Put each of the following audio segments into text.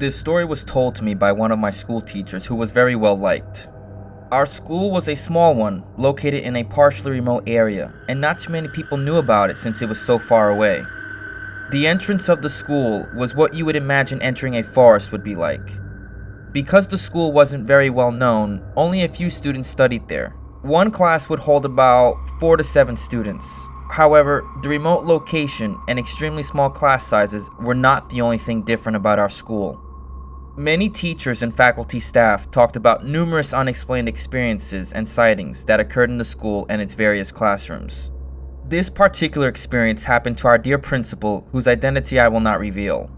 This story was told to me by one of my school teachers who was very well liked. Our school was a small one, located in a partially remote area, and not too many people knew about it since it was so far away. The entrance of the school was what you would imagine entering a forest would be like. Because the school wasn't very well known, only a few students studied there. One class would hold about 4 to 7 students. However, the remote location and extremely small class sizes were not the only thing different about our school. Many teachers and faculty staff talked about numerous unexplained experiences and sightings that occurred in the school and its various classrooms. This particular experience happened to our dear principal, whose identity I will not reveal.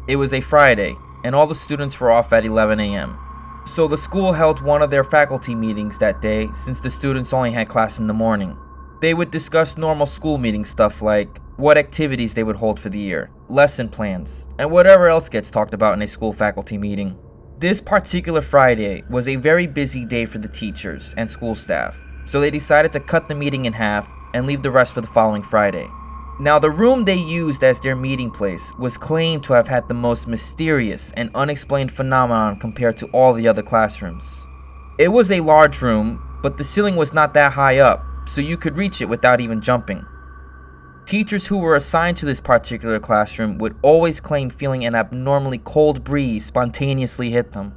It was a Friday, and all the students were off at 11 a.m. So the school held one of their faculty meetings that day since the students only had class in the morning. They would discuss normal school meeting stuff like what activities they would hold for the year, lesson plans, and whatever else gets talked about in a school faculty meeting. This particular Friday was a very busy day for the teachers and school staff, so they decided to cut the meeting in half and leave the rest for the following Friday. Now, the room they used as their meeting place was claimed to have had the most mysterious and unexplained phenomenon compared to all the other classrooms. It was a large room, but the ceiling was not that high up, so you could reach it without even jumping. Teachers who were assigned to this particular classroom would always claim feeling an abnormally cold breeze spontaneously hit them.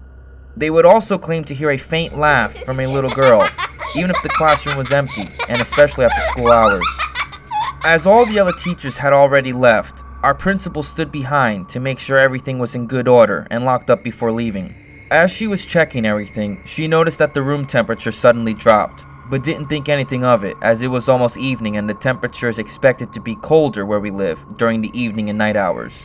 They would also claim to hear a faint laugh from a little girl, even if the classroom was empty, and especially after school hours. As all the other teachers had already left, our principal stood behind to make sure everything was in good order and locked up before leaving. As she was checking everything, she noticed that the room temperature suddenly dropped, but didn't think anything of it as it was almost evening and the temperature is expected to be colder where we live during the evening and night hours.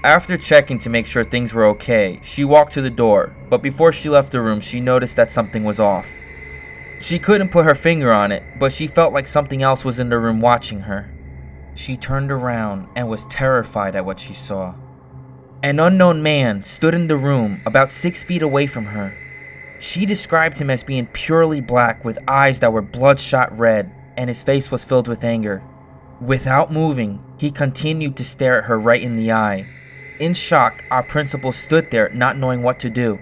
After checking to make sure things were okay, she walked to the door, but before she left the room she noticed that something was off. She couldn't put her finger on it, but she felt like something else was in the room watching her. She turned around and was terrified at what she saw. An unknown man stood in the room about 6 feet away from her. She described him as being purely black with eyes that were bloodshot red, and his face was filled with anger. Without moving, he continued to stare at her right in the eye. In shock, our principal stood there not knowing what to do.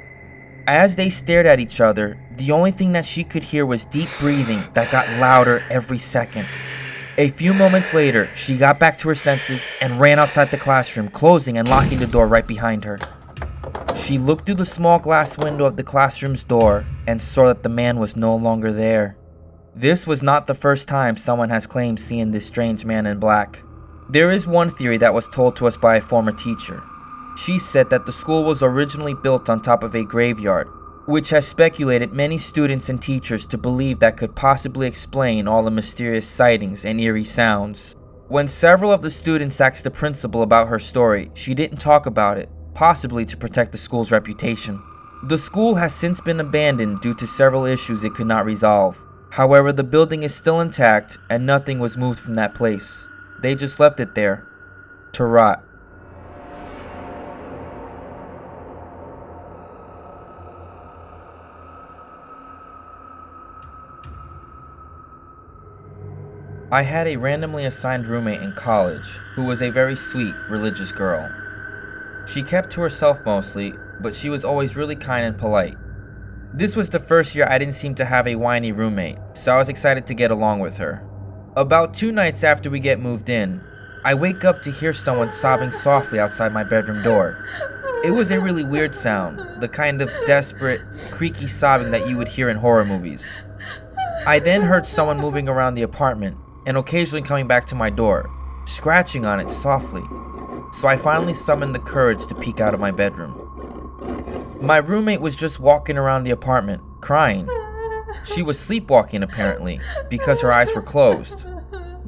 As they stared at each other, the only thing that she could hear was deep breathing that got louder every second. A few moments later, she got back to her senses and ran outside the classroom, closing and locking the door right behind her. She looked through the small glass window of the classroom's door and saw that the man was no longer there. This was not the first time someone has claimed seeing this strange man in black. There is one theory that was told to us by a former teacher. She said that the school was originally built on top of a graveyard, which has speculated many students and teachers to believe that could possibly explain all the mysterious sightings and eerie sounds. When several of the students asked the principal about her story, she didn't talk about it, possibly to protect the school's reputation. The school has since been abandoned due to several issues it could not resolve. However, the building is still intact and nothing was moved from that place. They just left it there to rot. I had a randomly assigned roommate in college who was a very sweet, religious girl. She kept to herself mostly, but she was always really kind and polite. This was the first year I didn't seem to have a whiny roommate, so I was excited to get along with her. About 2 nights after we get moved in, I wake up to hear someone sobbing softly outside my bedroom door. It was a really weird sound, the kind of desperate, creaky sobbing that you would hear in horror movies. I then heard someone moving around the apartment and occasionally coming back to my door, scratching on it softly. So I finally summoned the courage to peek out of my bedroom. My roommate was just walking around the apartment, crying. She was sleepwalking apparently, because her eyes were closed.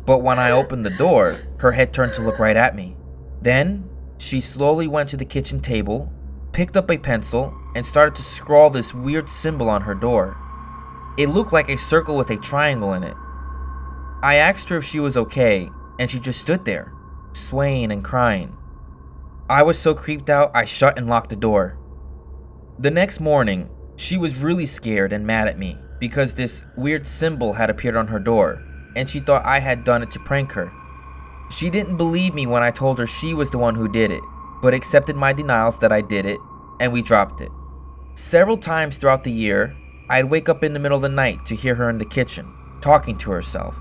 But when I opened the door, her head turned to look right at me. Then, she slowly went to the kitchen table, picked up a pencil, and started to scrawl this weird symbol on her door. It looked like a circle with a triangle in it. I asked her if she was okay, and she just stood there, swaying and crying. I was so creeped out, I shut and locked the door. The next morning, she was really scared and mad at me because this weird symbol had appeared on her door, and she thought I had done it to prank her. She didn't believe me when I told her she was the one who did it, but accepted my denials that I did it, and we dropped it. Several times throughout the year, I'd wake up in the middle of the night to hear her in the kitchen, talking to herself.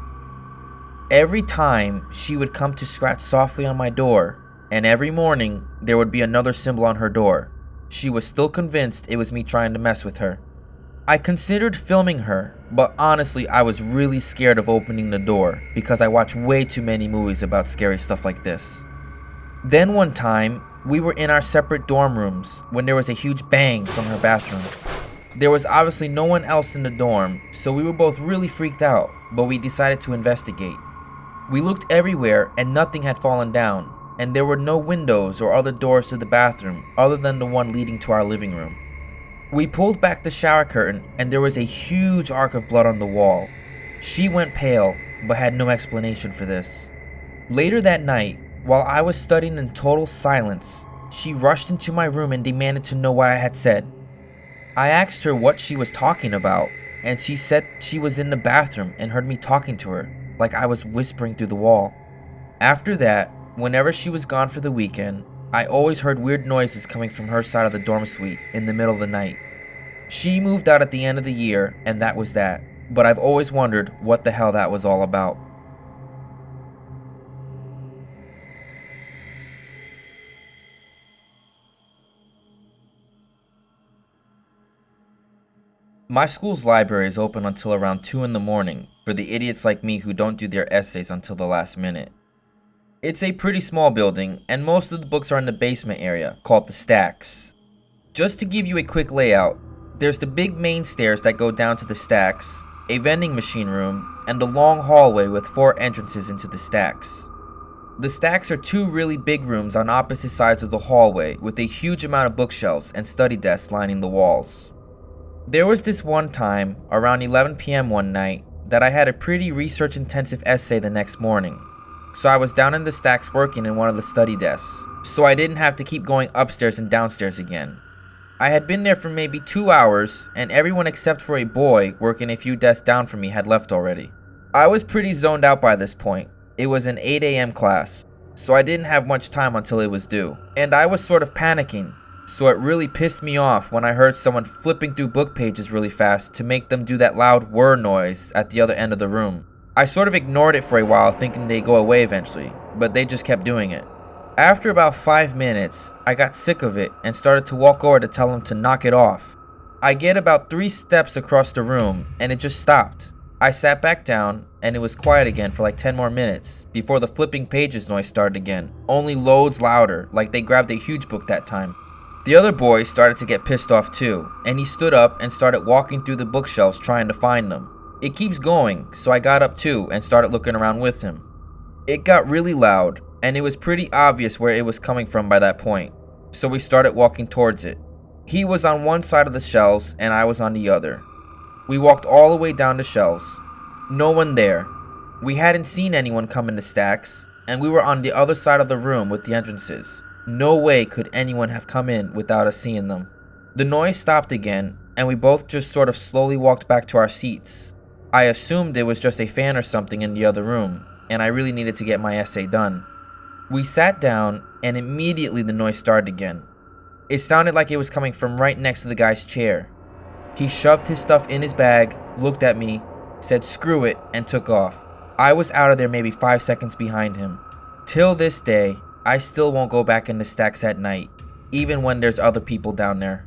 Every time, she would come to scratch softly on my door, and every morning, there would be another symbol on her door. She was still convinced it was me trying to mess with her. I considered filming her, but honestly, I was really scared of opening the door because I watch way too many movies about scary stuff like this. Then one time, we were in our separate dorm rooms when there was a huge bang from her bathroom. There was obviously no one else in the dorm, so we were both really freaked out, but we decided to investigate. We looked everywhere and nothing had fallen down, and there were no windows or other doors to the bathroom other than the one leading to our living room. We pulled back the shower curtain and there was a huge arc of blood on the wall. She went pale, but had no explanation for this. Later that night, while I was studying in total silence, she rushed into my room and demanded to know what I had said. I asked her what she was talking about, and she said she was in the bathroom and heard me talking to her, like I was whispering through the wall. After that, whenever she was gone for the weekend, I always heard weird noises coming from her side of the dorm suite in the middle of the night. She moved out at the end of the year, and that was that, but I've always wondered what the hell that was all about. My school's library is open until around 2 in the morning for the idiots like me who don't do their essays until the last minute. It's a pretty small building, and most of the books are in the basement area, called the stacks. Just to give you a quick layout, there's the big main stairs that go down to the stacks, a vending machine room, and a long hallway with 4 entrances into the stacks. The stacks are 2 really big rooms on opposite sides of the hallway with a huge amount of bookshelves and study desks lining the walls. There was this one time, around 11 p.m. one night, that I had a pretty research-intensive essay the next morning. So I was down in the stacks working in one of the study desks, so I didn't have to keep going upstairs and downstairs again. I had been there for maybe 2 hours, and everyone except for a boy working a few desks down from me had left already. I was pretty zoned out by this point. It was an 8 a.m. class, so I didn't have much time until it was due, and I was sort of panicking. So it really pissed me off when I heard someone flipping through book pages really fast to make them do that loud whir noise at the other end of the room. I sort of ignored it for a while thinking they'd go away eventually, but they just kept doing it. After about 5 minutes, I got sick of it and started to walk over to tell them to knock it off. I get about 3 steps across the room and it just stopped. I sat back down and it was quiet again for like 10 more minutes before the flipping pages noise started again, only loads louder, like they grabbed a huge book that time. The other boy started to get pissed off too, and he stood up and started walking through the bookshelves trying to find them. It keeps going, so I got up too and started looking around with him. It got really loud, and it was pretty obvious where it was coming from by that point, so we started walking towards it. He was on one side of the shelves and I was on the other. We walked all the way down the shelves. No one there. We hadn't seen anyone come in the stacks, and we were on the other side of the room with the entrances. No way could anyone have come in without us seeing them. The noise stopped again, and we both just sort of slowly walked back to our seats. I assumed it was just a fan or something in the other room, and I really needed to get my essay done. We sat down, and immediately the noise started again. It sounded like it was coming from right next to the guy's chair. He shoved his stuff in his bag, looked at me, said screw it, and took off. I was out of there maybe 5 seconds behind him. Till this day, I still won't go back in the stacks at night, even when there's other people down there.